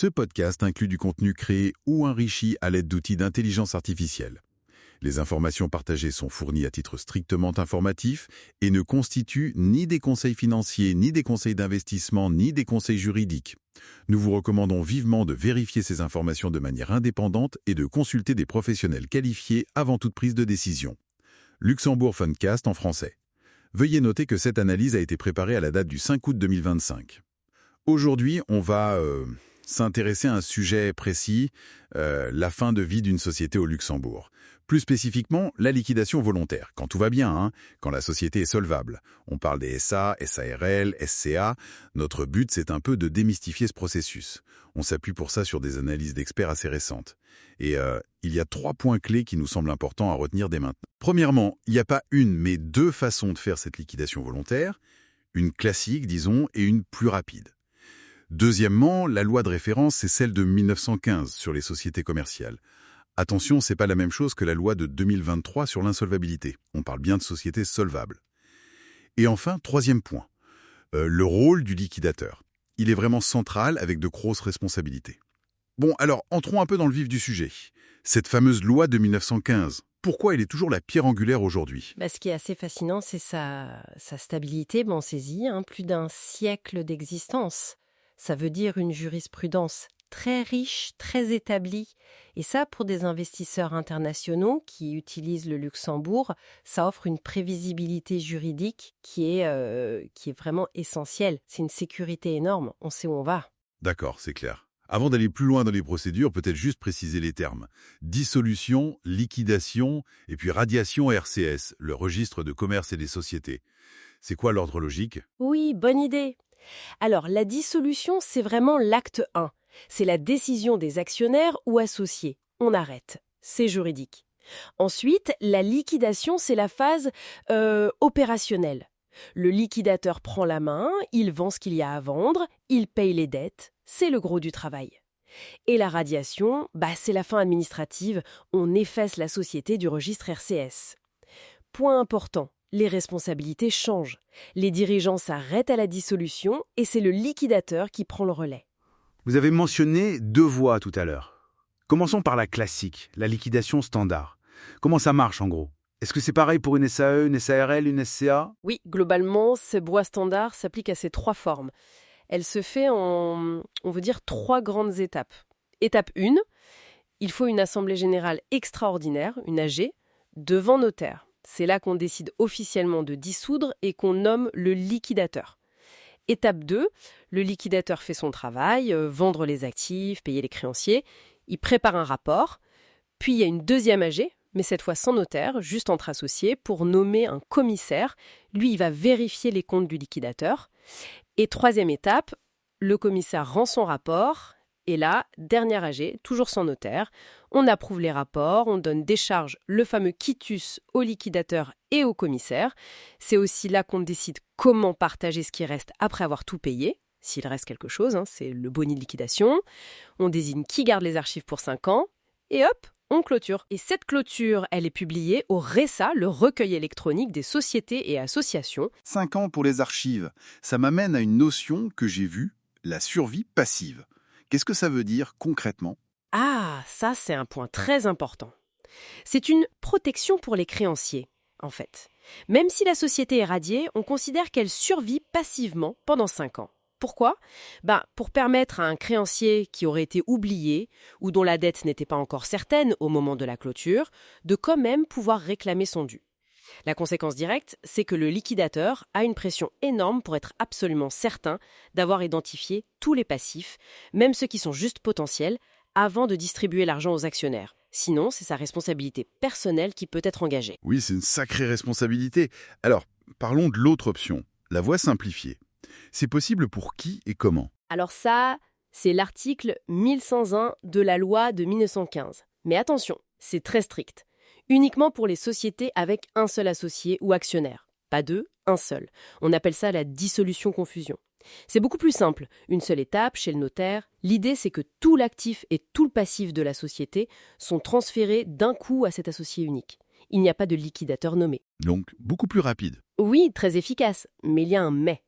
Ce podcast inclut du contenu créé ou enrichi à l'aide d'outils d'intelligence artificielle. Les informations partagées sont fournies à titre strictement informatif et ne constituent ni des conseils financiers, ni des conseils d'investissement, ni des conseils juridiques. Nous vous recommandons vivement de vérifier ces informations de manière indépendante et de consulter des professionnels qualifiés avant toute prise de décision. Luxembourg Fundcast en français. Veuillez noter que cette analyse a été préparée à la date du 5 août 2025. Aujourd'hui, on va s'intéresser à un sujet précis, la fin de vie d'une société au Luxembourg. Plus spécifiquement, la liquidation volontaire, quand tout va bien, quand la société est solvable. On parle des SA, SARL, SCA. Notre but, c'est un peu de démystifier ce processus. On s'appuie pour ça sur des analyses d'experts assez récentes. Et il y a 3 points clés qui nous semblent importants à retenir dès maintenant. Premièrement, il n'y a pas une, mais 2 façons de faire cette liquidation volontaire. Une classique, disons, et une plus rapide. Deuxièmement, la loi de référence, c'est celle de 1915 sur les sociétés commerciales. Attention, c'est pas la même chose que la loi de 2023 sur l'insolvabilité. On parle bien de sociétés solvables. Et enfin, 3e point, le rôle du liquidateur. Il est vraiment central avec de grosses responsabilités. Bon, alors, entrons un peu dans le vif du sujet. Cette fameuse loi de 1915, pourquoi elle est toujours la pierre angulaire aujourd'hui ? Ce qui est assez fascinant, c'est sa stabilité. On saisit plus d'un siècle d'existence. Ça veut dire une jurisprudence très riche, très établie. Et ça, pour des investisseurs internationaux qui utilisent le Luxembourg, ça offre une prévisibilité juridique qui est vraiment essentielle. C'est une sécurité énorme, on sait où on va. D'accord, c'est clair. Avant d'aller plus loin dans les procédures, peut-être juste préciser les termes. Dissolution, liquidation et puis radiation RCS, le registre de commerce et des sociétés. C'est quoi l'ordre logique ? Oui, bonne idée. Alors, la dissolution, c'est vraiment l'acte 1. C'est la décision des actionnaires ou associés. On arrête. C'est juridique. Ensuite, la liquidation, c'est la phase opérationnelle. Le liquidateur prend la main, il vend ce qu'il y a à vendre, il paye les dettes. C'est le gros du travail. Et la radiation, c'est la fin administrative. On efface la société du registre RCS. Point important. Les responsabilités changent. Les dirigeants s'arrêtent à la dissolution et c'est le liquidateur qui prend le relais. Vous avez mentionné 2 voies tout à l'heure. Commençons par la classique, la liquidation standard. Comment ça marche en gros ? Est-ce que c'est pareil pour une SAE, une SARL, une SCA ? Oui, globalement, cette voie standard s'applique à ces 3 formes. Elle se fait en, 3 grandes étapes. Étape 1, il faut une assemblée générale extraordinaire, une AG, devant notaire. C'est là qu'on décide officiellement de dissoudre et qu'on nomme le liquidateur. Étape 2, le liquidateur fait son travail, vendre les actifs, payer les créanciers. Il prépare un rapport. Puis il y a une deuxième AG, mais cette fois sans notaire, juste entre associés, pour nommer un commissaire. Lui, il va vérifier les comptes du liquidateur. Et 3e étape, le commissaire rend son rapport. Et là, dernière AG, toujours sans notaire, on approuve les rapports, on donne des charges, le fameux quitus au liquidateur et au commissaire. C'est aussi là qu'on décide comment partager ce qui reste après avoir tout payé, s'il reste quelque chose, c'est le boni de liquidation. On désigne qui garde les archives pour 5 ans, et hop, on clôture. Et cette clôture, elle est publiée au RESA, le recueil électronique des sociétés et associations. 5 ans pour les archives, ça m'amène à une notion que j'ai vue, la survie passive. Qu'est-ce que ça veut dire concrètement ? Ah, ça c'est un point très important. C'est une protection pour les créanciers, en fait. Même si la société est radiée, on considère qu'elle survit passivement pendant 5 ans. Pourquoi ? Pour permettre à un créancier qui aurait été oublié ou dont la dette n'était pas encore certaine au moment de la clôture, de quand même pouvoir réclamer son dû. La conséquence directe, c'est que le liquidateur a une pression énorme pour être absolument certain d'avoir identifié tous les passifs, même ceux qui sont juste potentiels, avant de distribuer l'argent aux actionnaires. Sinon, c'est sa responsabilité personnelle qui peut être engagée. Oui, c'est une sacrée responsabilité. Alors, parlons de l'autre option, la voie simplifiée. C'est possible pour qui et comment ? Alors ça, c'est l'article 1101 de la loi de 1915. Mais attention, c'est très strict. Uniquement pour les sociétés avec un seul associé ou actionnaire. Pas 2, un seul. On appelle ça la dissolution-confusion. C'est beaucoup plus simple. Une seule étape chez le notaire. L'idée, c'est que tout l'actif et tout le passif de la société sont transférés d'un coup à cet associé unique. Il n'y a pas de liquidateur nommé. Donc, beaucoup plus rapide. Oui, très efficace, mais il y a un mais.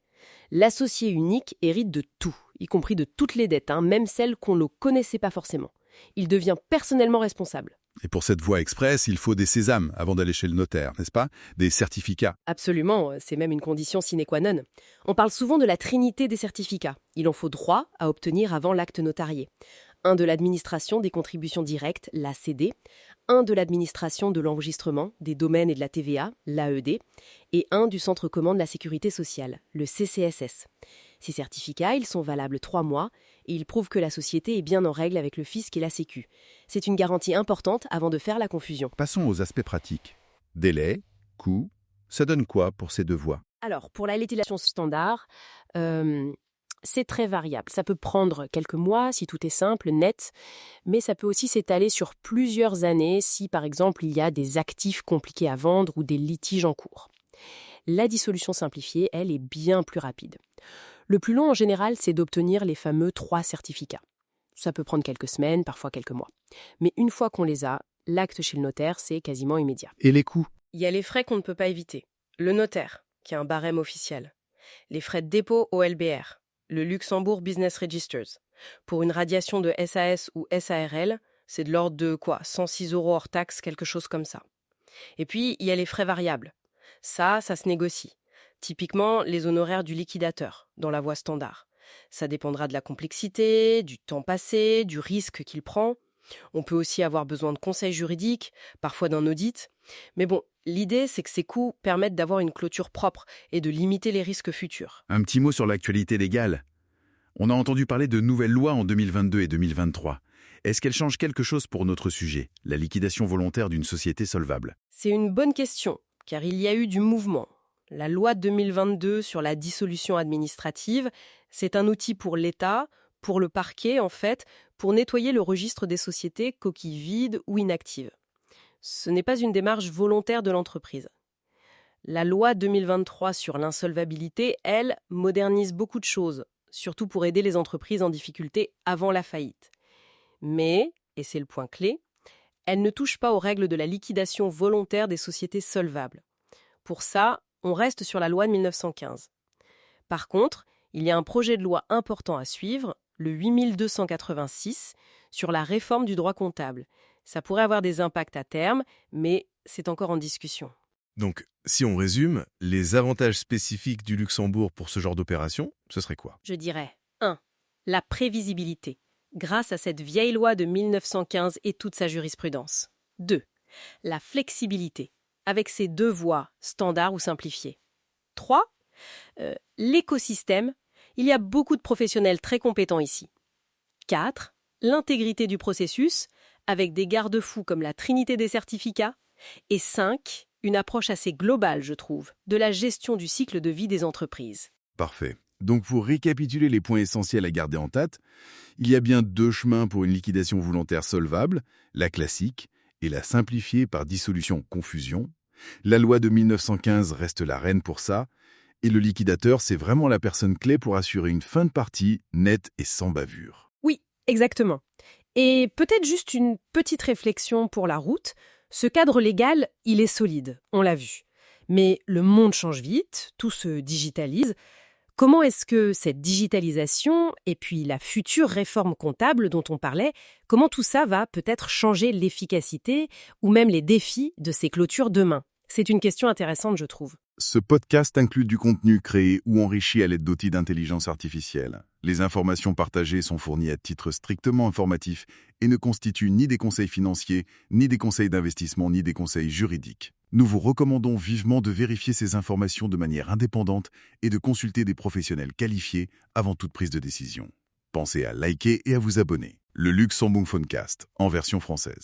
L'associé unique hérite de tout, y compris de toutes les dettes, même celles qu'on ne connaissait pas forcément. Il devient personnellement responsable. Et pour cette voie express, il faut des sésames avant d'aller chez le notaire, n'est-ce pas? Des certificats. Absolument, c'est même une condition sine qua non. On parle souvent de la trinité des certificats. Il en faut 3 à obtenir avant l'acte notarié. Un de l'administration des contributions directes, l'ACD, un de l'administration de l'enregistrement, des domaines et de la TVA, l'AED, et un du Centre commun de la sécurité sociale, le CCSS. Ces certificats, ils sont valables 3 mois et ils prouvent que la société est bien en règle avec le fisc et la Sécu. C'est une garantie importante avant de faire la confusion. Passons aux aspects pratiques. Délai, coût, ça donne quoi pour ces 2 voies? Alors, pour la liquidation standard, c'est très variable. Ça peut prendre quelques mois si tout est simple, net, mais ça peut aussi s'étaler sur plusieurs années si, par exemple, il y a des actifs compliqués à vendre ou des litiges en cours. La dissolution simplifiée, elle, est bien plus rapide. Le plus long, en général, c'est d'obtenir les fameux 3 certificats. Ça peut prendre quelques semaines, parfois quelques mois. Mais une fois qu'on les a, l'acte chez le notaire, c'est quasiment immédiat. Et les coûts? Il y a les frais qu'on ne peut pas éviter. Le notaire, qui a un barème officiel. Les frais de dépôt au LBR. Le Luxembourg Business Registers. Pour une radiation de SAS ou SARL, c'est de l'ordre de 106 € hors taxe, quelque chose comme ça. Et puis, il y a les frais variables. Ça se négocie. Typiquement, les honoraires du liquidateur, dans la voie standard. Ça dépendra de la complexité, du temps passé, du risque qu'il prend. On peut aussi avoir besoin de conseils juridiques, parfois d'un audit. Mais bon, l'idée, c'est que ces coûts permettent d'avoir une clôture propre et de limiter les risques futurs. Un petit mot sur l'actualité légale. On a entendu parler de nouvelles lois en 2022 et 2023. Est-ce qu'elles changent quelque chose pour notre sujet, la liquidation volontaire d'une société solvable? C'est une bonne question, car il y a eu du mouvement. La loi 2022 sur la dissolution administrative, c'est un outil pour l'État, pour le parquet en fait, pour nettoyer le registre des sociétés coquilles vides ou inactives. Ce n'est pas une démarche volontaire de l'entreprise. La loi 2023 sur l'insolvabilité, elle, modernise beaucoup de choses, surtout pour aider les entreprises en difficulté avant la faillite. Mais, et c'est le point clé, elle ne touche pas aux règles de la liquidation volontaire des sociétés solvables. Pour ça, on reste sur la loi de 1915. Par contre, il y a un projet de loi important à suivre, le 8286, sur la réforme du droit comptable. Ça pourrait avoir des impacts à terme, mais c'est encore en discussion. Donc, si on résume, les avantages spécifiques du Luxembourg pour ce genre d'opération, ce serait quoi? Je dirais 1. La prévisibilité, grâce à cette vieille loi de 1915 et toute sa jurisprudence. 2. La flexibilité, avec ses 2 voies, standard ou simplifiées. 3. L'écosystème. Il y a beaucoup de professionnels très compétents ici. 4. L'intégrité du processus, avec des garde-fous comme la trinité des certificats. Et 5. Une approche assez globale, je trouve, de la gestion du cycle de vie des entreprises. Parfait. Donc pour récapituler les points essentiels à garder en tête, il y a bien 2 chemins pour une liquidation volontaire solvable, la classique et la simplifiée par dissolution-confusion. La loi de 1915 reste la reine pour ça, et le liquidateur, c'est vraiment la personne clé pour assurer une fin de partie nette et sans bavure. Oui, exactement. Et peut-être juste une petite réflexion pour la route. Ce cadre légal, il est solide, on l'a vu. Mais le monde change vite, tout se digitalise. Comment est-ce que cette digitalisation et puis la future réforme comptable dont on parlait, comment tout ça va peut-être changer l'efficacité ou même les défis de ces clôtures demain? C'est une question intéressante, je trouve. Ce podcast inclut du contenu créé ou enrichi à l'aide d'outils d'intelligence artificielle. Les informations partagées sont fournies à titre strictement informatif et ne constituent ni des conseils financiers, ni des conseils d'investissement, ni des conseils juridiques. Nous vous recommandons vivement de vérifier ces informations de manière indépendante et de consulter des professionnels qualifiés avant toute prise de décision. Pensez à liker et à vous abonner. Le Luxembourg Phonecast, en version française.